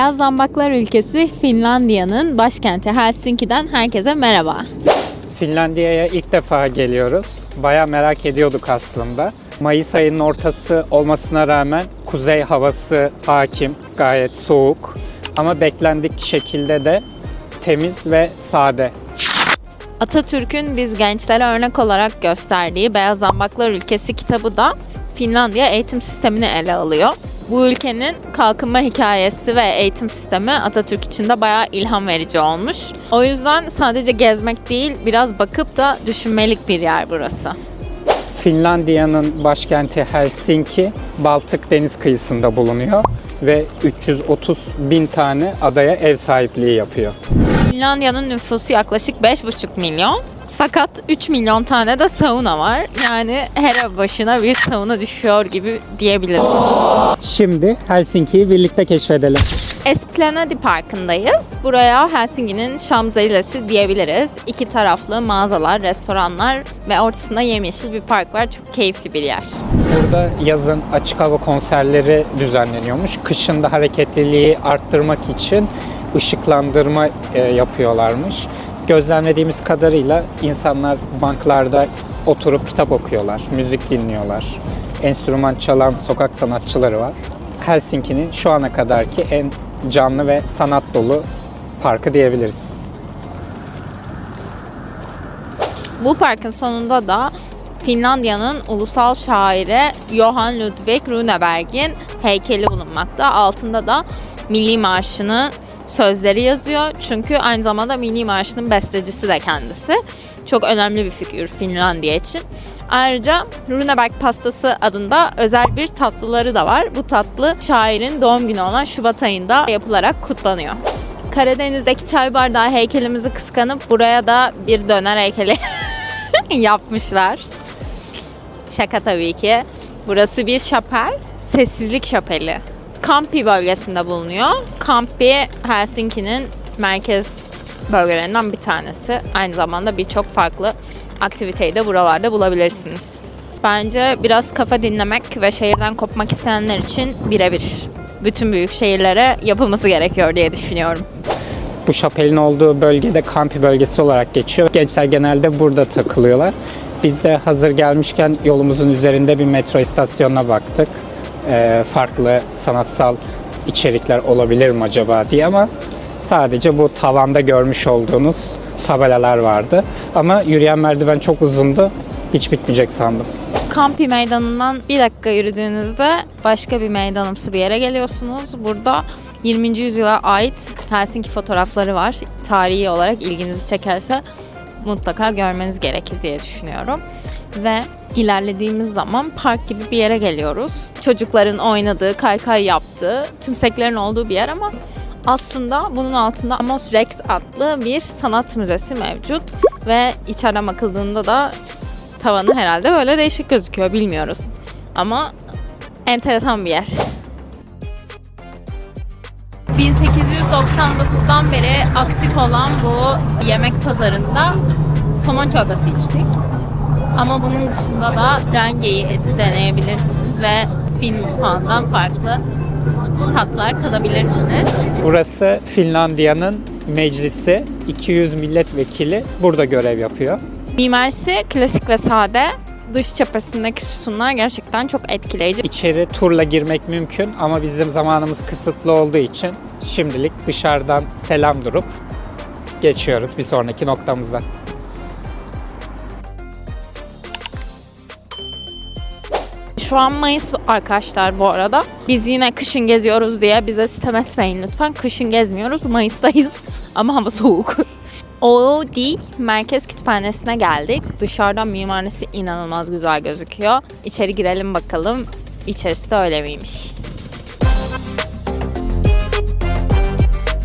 Beyaz Zambaklar ülkesi Finlandiya'nın başkenti Helsinki'den herkese merhaba. Finlandiya'ya ilk defa geliyoruz. Bayağı merak ediyorduk aslında. Mayıs ayının ortası olmasına rağmen kuzey havası hakim, gayet soğuk. Ama beklendik şekilde de temiz ve sade. Atatürk'ün biz gençlere örnek olarak gösterdiği Beyaz Zambaklar ülkesi kitabı da Finlandiya eğitim sistemini ele alıyor. Bu ülkenin kalkınma hikayesi ve eğitim sistemi Atatürk için de bayağı ilham verici olmuş. O yüzden sadece gezmek değil, biraz bakıp da düşünmelik bir yer burası. Finlandiya'nın başkenti Helsinki, Baltık deniz kıyısında bulunuyor ve 330 bin tane adaya ev sahipliği yapıyor. Finlandiya'nın nüfusu yaklaşık 5,5 milyon. Fakat 3 milyon tane de sauna var. Yani her ev başına bir sauna düşüyor gibi diyebiliriz. Şimdi Helsinki'yi birlikte keşfedelim. Esplanadi Parkı'ndayız. Buraya Helsinki'nin Şamzelize'si diyebiliriz. İki taraflı mağazalar, restoranlar ve ortasında yemyeşil bir park var. Çok keyifli bir yer. Burada yazın açık hava konserleri düzenleniyormuş. Kışın da hareketliliği arttırmak için ışıklandırma yapıyorlarmış. Gözlemlediğimiz kadarıyla insanlar banklarda oturup kitap okuyorlar, müzik dinliyorlar. Enstrüman çalan sokak sanatçıları var. Helsinki'nin şu ana kadarki en canlı ve sanat dolu parkı diyebiliriz. Bu parkın sonunda da Finlandiya'nın ulusal şairi Johan Ludvig Runeberg'in heykeli bulunmakta. Altında da Milli Marşı'nın sözleri yazıyor. Çünkü aynı zamanda Milli Marşı'nın bestecisi de kendisi. Çok önemli bir figür Finlandiya için. Ayrıca Runeberg pastası adında özel bir tatlıları da var. Bu tatlı şairin doğum günü olan Şubat ayında yapılarak kutlanıyor. Karadeniz'deki çay bardağı heykelimizi kıskanıp buraya da bir döner heykeli yapmışlar. Şaka tabii ki. Burası bir şapel, sessizlik şapeli. Kamppi bölgesinde bulunuyor. Kamppi, Helsinki'nin merkez bölgelerinden bir tanesi. Aynı zamanda birçok farklı aktiviteyi de buralarda bulabilirsiniz. Bence biraz kafa dinlemek ve şehirden kopmak isteyenler için birebir. Bütün büyük şehirlere yapılması gerekiyor diye düşünüyorum. Bu şapelin olduğu bölgede Kamppi bölgesi olarak geçiyor. Gençler genelde burada takılıyorlar. Biz de hazır gelmişken yolumuzun üzerinde bir metro istasyonuna baktık. Farklı sanatsal içerikler olabilir mi acaba diye, ama sadece bu tavanda görmüş olduğunuz tabelalar vardı. Ama yürüyen merdiven çok uzundu. Hiç bitmeyecek sandım. Kamppi meydanından bir dakika yürüdüğünüzde başka bir meydanımsı bir yere geliyorsunuz. Burada 20. yüzyıla ait Helsinki fotoğrafları var. Tarihi olarak ilginizi çekerse mutlaka görmeniz gerekir diye düşünüyorum. Ve ilerlediğimiz zaman park gibi bir yere geliyoruz. Çocukların oynadığı, kaykay yaptığı, tümseklerin olduğu bir yer ama aslında bunun altında Amos Rex adlı bir sanat müzesi mevcut. Ve içeriden bakıldığında da tavanı herhalde böyle değişik gözüküyor, bilmiyoruz. Ama enteresan bir yer. 1899'dan beri aktif olan bu yemek pazarında somon çorbası içtik. Ama bunun dışında da rengeyi eti deneyebilirsiniz ve Fin mutfağından farklı tatlar tadabilirsiniz. Burası Finlandiya'nın meclisi. 200 milletvekili burada görev yapıyor. Mimarisi klasik ve sade. Dış cephesindeki sütunlar gerçekten çok etkileyici. İçeri turla girmek mümkün ama bizim zamanımız kısıtlı olduğu için şimdilik dışarıdan selam durup geçiyoruz bir sonraki noktamıza. Şu an Mayıs arkadaşlar bu arada. Biz yine kışın geziyoruz diye bize sitem etmeyin lütfen. Kışın gezmiyoruz, Mayıs'tayız ama hava soğuk. OOD Merkez Kütüphanesi'ne geldik. Dışarıdan mimarisi inanılmaz güzel gözüküyor. İçeri girelim bakalım. İçerisi de öyle miymiş?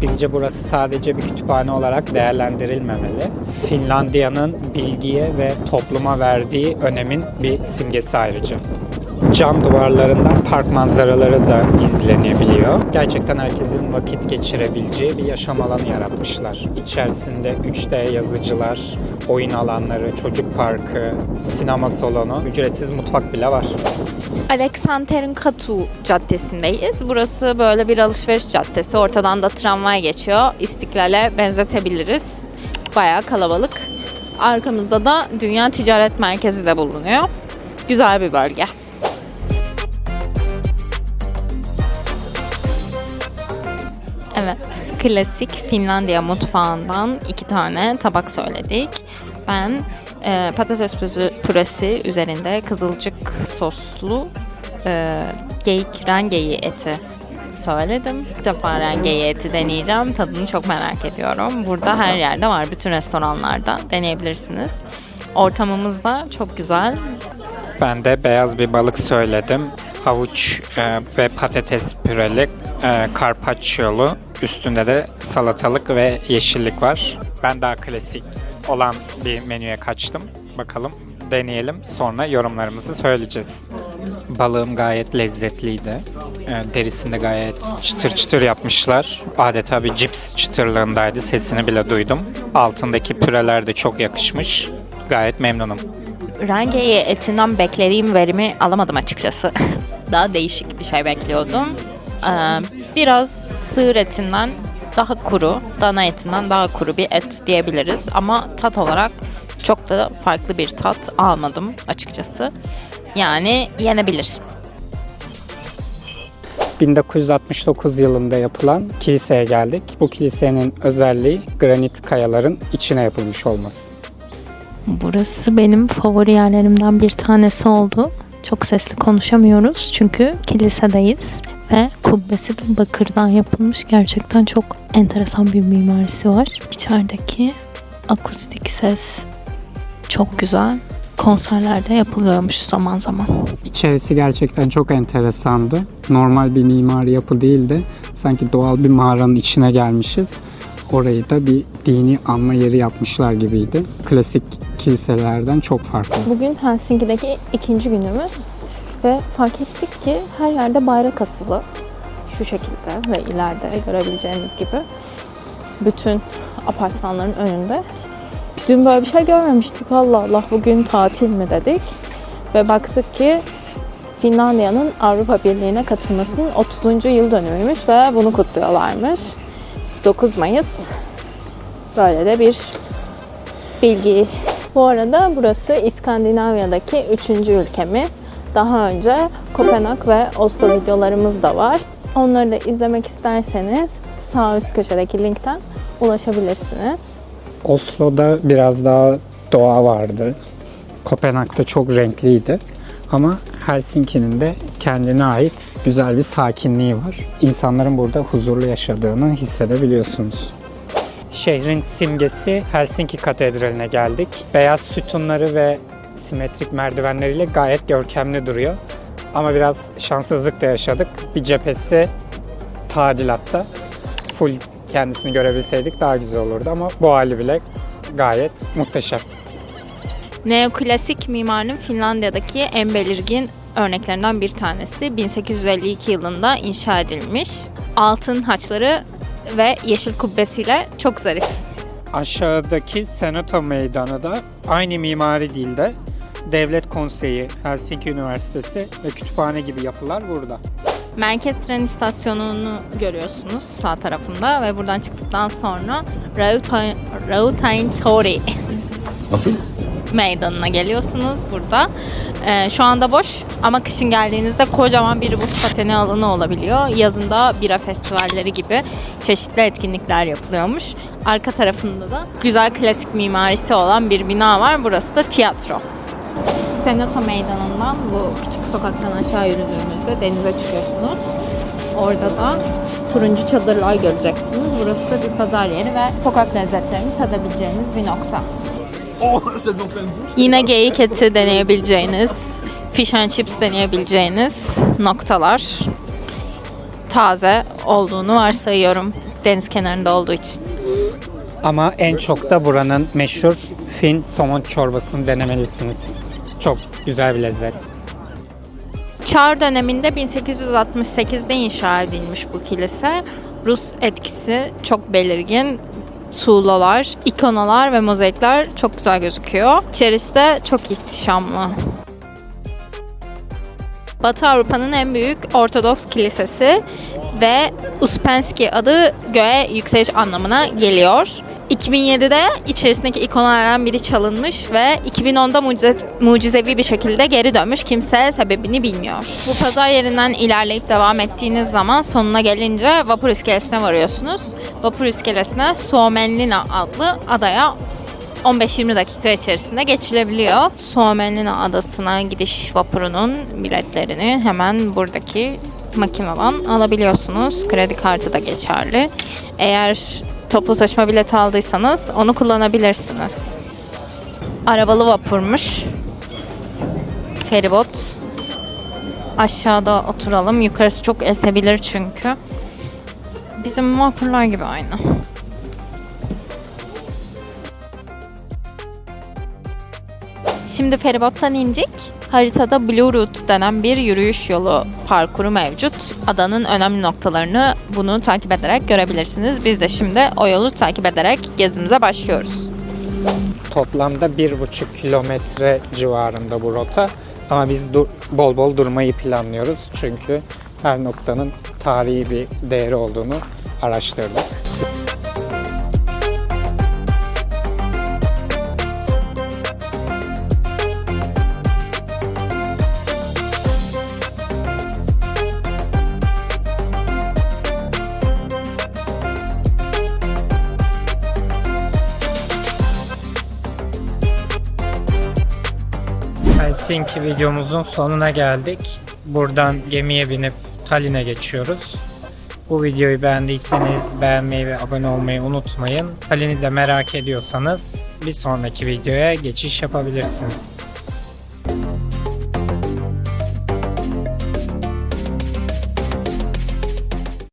Bizce burası sadece bir kütüphane olarak değerlendirilmemeli. Finlandiya'nın bilgiye ve topluma verdiği önemin bir simgesi ayrıca. cam duvarlarından park manzaraları da izlenebiliyor. Gerçekten herkesin vakit geçirebileceği bir yaşam alanı yaratmışlar. İçerisinde 3D yazıcılar, oyun alanları, çocuk parkı, sinema salonu, ücretsiz mutfak bile var. Alexanderkatu Caddesi'ndeyiz. Burası böyle bir alışveriş caddesi. Ortadan da tramvay geçiyor. İstiklal'e benzetebiliriz. Bayağı kalabalık. Arkamızda da Dünya Ticaret Merkezi de bulunuyor. Güzel bir bölge. Evet, klasik Finlandiya mutfağından 2 tane tabak söyledik. Ben patates püresi üzerinde kızılcık soslu geyik rengeyi eti söyledim. İlk defa rengeyi eti deneyeceğim. Tadını çok merak ediyorum. Burada her yerde var. Bütün restoranlarda deneyebilirsiniz. Ortamımız da çok güzel. Ben de beyaz bir balık söyledim. Havuç ve patates püreli carpaccio'lu. Üstünde de salatalık ve yeşillik var. Ben daha klasik olan bir menüye kaçtım. Bakalım deneyelim. Sonra yorumlarımızı söyleyeceğiz. Balığım gayet lezzetliydi. Derisini de gayet çıtır çıtır yapmışlar. Adeta bir cips çıtırlığındaydı. Sesini bile duydum. Altındaki püreler de çok yakışmış. Gayet memnunum. Rengeyi etinden beklediğim verimi alamadım açıkçası. Daha değişik bir şey bekliyordum. Biraz sığır etinden daha kuru, dana etinden daha kuru bir et diyebiliriz. Ama tat olarak çok da farklı bir tat almadım açıkçası. Yani yenebilir. 1969 yılında yapılan kiliseye geldik. Bu kilisenin özelliği granit kayaların içine yapılmış olması. Burası benim favori yerlerimden bir tanesi oldu. Çok sesli konuşamıyoruz çünkü kilisedeyiz ve kubbesi de bakırdan yapılmış. Gerçekten çok enteresan bir mimarisi var. İçerideki akustik ses çok güzel. Konserlerde yapılıyormuş zaman zaman. İçerisi gerçekten çok enteresandı. Normal bir mimari yapı değildi. Sanki doğal bir mağaranın içine gelmişiz. Orayı da bir dini anma yeri yapmışlar gibiydi. Klasik kiliselerden çok farklı. Bugün Helsinki'deki 2. günümüz ve fark ettik ki her yerde bayrak asılı. Şu şekilde ve ileride görebileceğiniz gibi bütün apartmanların önünde. Dün böyle bir şey görmemiştik. Allah Allah, bugün tatil mi dedik. Ve baktık ki Finlandiya'nın Avrupa Birliği'ne katılmasının 30. yıl dönümüymüş ve bunu kutluyorlarmış. 9 Mayıs. Böyle de bir bilgi. Bu arada burası İskandinavya'daki 3. ülkemiz. Daha önce Kopenhag ve Oslo videolarımız da var. Onları da izlemek isterseniz sağ üst köşedeki linkten ulaşabilirsiniz. Oslo'da biraz daha doğa vardı. Kopenhag'da çok renkliydi. Ama Helsinki'nin de kendine ait güzel bir sakinliği var. İnsanların burada huzurlu yaşadığını hissedebiliyorsunuz. Şehrin simgesi Helsinki Katedrali'ne geldik. Beyaz sütunları ve simetrik merdivenleriyle gayet görkemli duruyor. Ama biraz şanssızlık da yaşadık. Bir cephesi tadilatta. Full kendisini görebilseydik daha güzel olurdu ama bu hali bile gayet muhteşem. Neoklasik mimarinin Finlandiya'daki en belirgin örneklerinden bir tanesi. 1852 yılında inşa edilmiş. Altın haçları ve yeşil kubbesiyle çok zarif. Aşağıdaki Senato Meydanı da aynı mimari dilde Devlet Konseyi, Helsinki Üniversitesi ve kütüphane gibi yapılar burada. Merkez tren istasyonunu görüyorsunuz sağ tarafında ve buradan çıktıktan sonra Rautaitori Nasıl? meydanına geliyorsunuz burada. Şu anda boş ama kışın geldiğinizde kocaman bir buz pateni alanı olabiliyor. Yazında bira festivalleri gibi çeşitli etkinlikler yapılıyormuş. Arka tarafında da güzel klasik mimarisi olan bir bina var. Burası da tiyatro. Senato Meydanı'ndan bu küçük sokaktan aşağı yürüdüğünüzde denize çıkıyorsunuz. Orada da turuncu çadırlar göreceksiniz. Burası da bir pazar yeri ve sokak lezzetlerini tadabileceğiniz bir nokta. Yine geyik eti deneyebileceğiniz, fish and chips deneyebileceğiniz noktalar. Taze olduğunu varsayıyorum deniz kenarında olduğu için. Ama en çok da buranın meşhur Fin somon çorbasını denemelisiniz. Çok güzel bir lezzet. Çar döneminde 1868'de inşa edilmiş bu kilise. Rus etkisi çok belirgin. Tuğlalar, ikonalar ve mozaikler çok güzel gözüküyor. İçerisi de çok ihtişamlı. Batı Avrupa'nın en büyük Ortodoks kilisesi ve Uspensky adı göğe yükseliş anlamına geliyor. 2007'de içerisindeki ikonalardan biri çalınmış ve 2010'da mucizevi bir şekilde geri dönmüş. Kimse sebebini bilmiyor. Bu pazar yerinden ilerleyip devam ettiğiniz zaman sonuna gelince vapur iskelesine varıyorsunuz. Vapur iskelesine Suomenlinna adlı adaya 15-20 dakika içerisinde geçilebiliyor. Suomenlinna adasına gidiş vapurunun biletlerini hemen buradaki makineden alabiliyorsunuz. Kredi kartı da geçerli. Eğer toplu taşıma bileti aldıysanız onu kullanabilirsiniz. Arabalı vapurmuş. Feribot. Aşağıda oturalım. Yukarısı çok esebilir çünkü. Bizim vapurlar gibi aynı. Şimdi feribottan indik. Haritada Blue Route denen bir yürüyüş yolu parkuru mevcut. Adanın önemli noktalarını bunu takip ederek görebilirsiniz. Biz de şimdi o yolu takip ederek gezimize başlıyoruz. Toplamda 1,5 kilometre civarında bu rota. Ama biz bol bol durmayı planlıyoruz. Çünkü her noktanın tarihi bir değeri olduğunu araştırdık. Helsinki videomuzun sonuna geldik. Buradan gemiye binip Tallinn'e geçiyoruz. Bu videoyu beğendiyseniz beğenmeyi ve abone olmayı unutmayın. Tallinn'i de merak ediyorsanız bir sonraki videoya geçiş yapabilirsiniz.